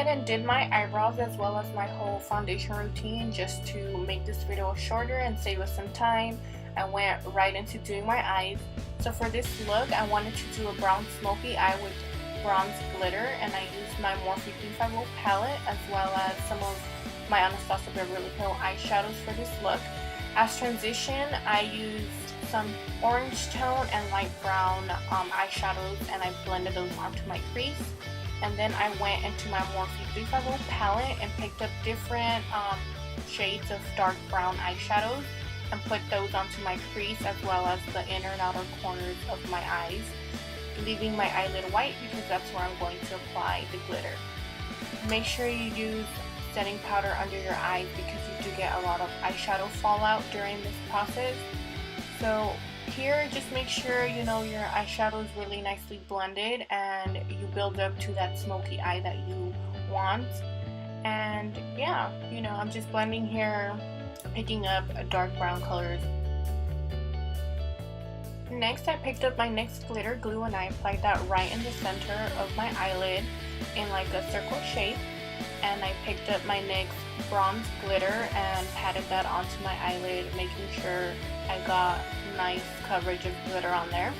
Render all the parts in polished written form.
ahead and did my eyebrows as well as my whole foundation routine just to make this video shorter and save us some time. I went right into doing my eyes. So for this look, I wanted to do a brown smoky eye with bronze glitter, and I used my Morphe 350 palette as well as some of my Anastasia Beverly Hills eyeshadows for this look. As transition, I used some orange tone and light brown eyeshadows, and I blended those onto my crease. And then I went into my Morphe 350 palette and picked up different shades of dark brown eyeshadows and put those onto my crease as well as the inner and outer corners of my eyes, leaving my eyelid white because that's where I'm going to apply the glitter. Make sure you use setting powder under your eyes because you do get a lot of eyeshadow fallout during this process. So here, just make sure you know your eyeshadow is really nicely blended and you build up to that smoky eye that you want. And yeah, you know, I'm just blending here, picking up dark brown colors. Next, I picked up my NYX glitter glue and I applied that right in the center of my eyelid in like a circle shape. And I picked up my NYX bronze glitter and patted that onto my eyelid, making sure I got nice coverage of glitter on there.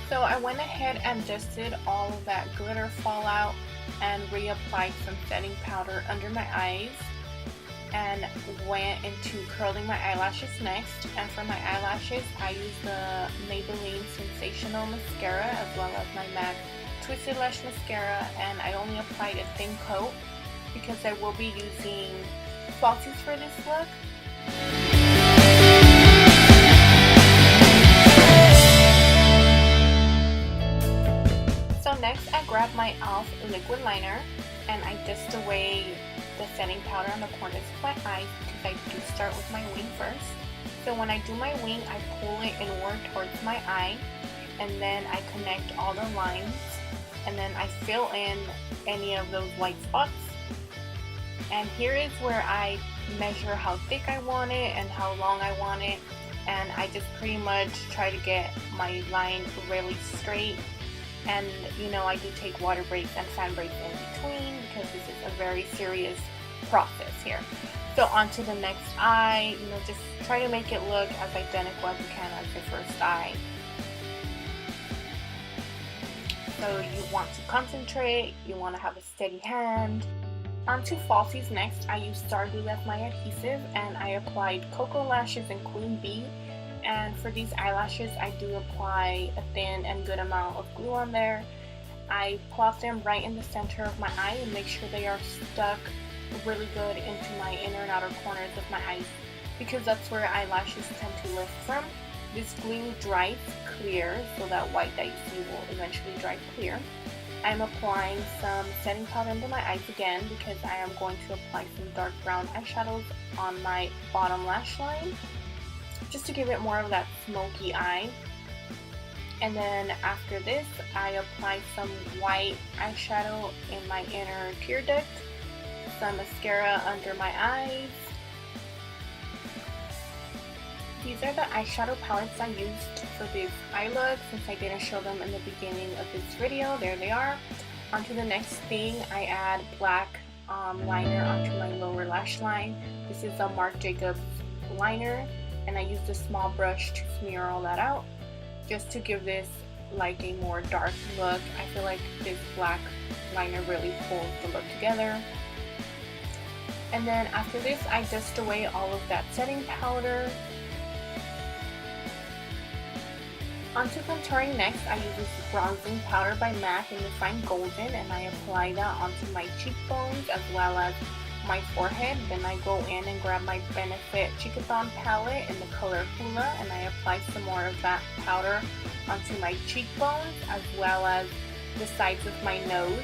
So I went ahead and dusted all of that glitter fallout and reapplied some setting powder under my eyes and went into curling my eyelashes next. And for my eyelashes, I used the Maybelline Sensational Mascara as well as my MAC Twisted Lash Mascara, and I only applied a thin coat because I will be using Falsies for this look. So next I grabbed my e.l.f. liquid liner and I dust away the setting powder on the corners of my eyes because I do start with my wing first. So when I do my wing, I pull it inward towards my eye and then I connect all the lines and then I fill in any of those white spots. And here is where I measure how thick I want it and how long I want it, and I just pretty much try to get my line really straight. And you know, I do take water breaks and fan breaks in between because this is a very serious process here. So onto the next eye, you know, just try to make it look as identical as you can as the first eye. So you want to concentrate, you want to have a steady hand. Onto Falsies next, I used Star Glue as my adhesive and I applied Cocoa Lashes and Queen Bee. And for these eyelashes, I do apply a thin and good amount of glue on there. I plop them right in the center of my eye and make sure they are stuck really good into my inner and outer corners of my eyes because that's where eyelashes tend to lift from. This glue dries clear, so that white that you see will eventually dry clear. I'm applying some setting powder under my eyes again because I am going to apply some dark brown eyeshadows on my bottom lash line just to give it more of that smoky eye. And then after this, I apply some white eyeshadow in my inner tear duct, some mascara under my eyes. These are the eyeshadow palettes I used for this eye look since I didn't show them in the beginning of this video. There they are. Onto the next thing, I add black liner onto my lower lash line. This is a Marc Jacobs liner and I used a small brush to smear all that out just to give this like a more dark look. I feel like this black liner really pulls the look together. And then after this, I dust away all of that setting powder. Onto contouring next, I use this bronzing powder by MAC in Refined Golden and I apply that onto my cheekbones as well as my forehead. Then I go in and grab my Benefit Cheekathon palette in the color Hoola and I apply some more of that powder onto my cheekbones as well as the sides of my nose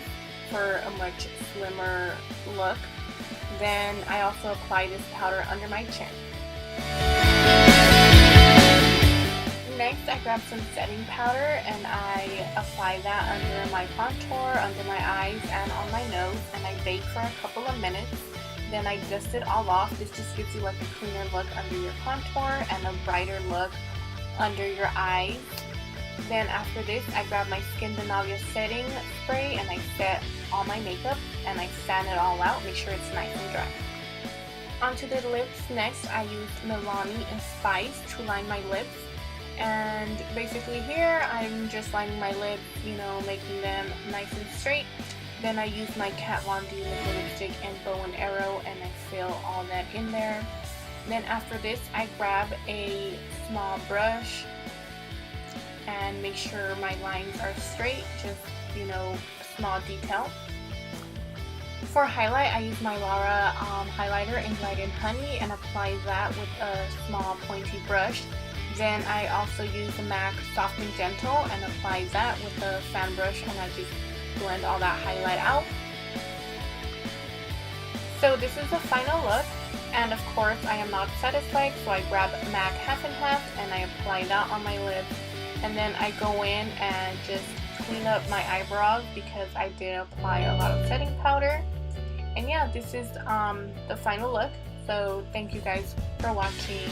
for a much slimmer look. Then I also apply this powder under my chin. Next, I grab some setting powder and I apply that under my contour, under my eyes, and on my nose, and I bake for a couple of minutes. Then I dust it all off. This just gives you like a cleaner look under your contour and a brighter look under your eyes. Then after this, I grab my Skindinavia setting spray and I set all my makeup and I fan it all out, make sure it's nice and dry. Onto the lips next, I use Maybelline and Spice to line my lips. And basically here, I'm just lining my lips, you know, making them nice and straight. Then I use my Kat Von D liquid lipstick and bow and arrow and I fill all that in there. Then after this, I grab a small brush and make sure my lines are straight, just, you know, small detail. For highlight, I use my Laura highlighter in Light and Honey and apply that with a small pointy brush. Then I also use the MAC Soft and Gentle and apply that with a fan brush and I just blend all that highlight out. So this is the final look, and of course I am not satisfied, so I grab MAC Half and Half and I apply that on my lips. And then I go in and just clean up my eyebrows because I did apply a lot of setting powder. And yeah, this is the final look. So thank you guys for watching.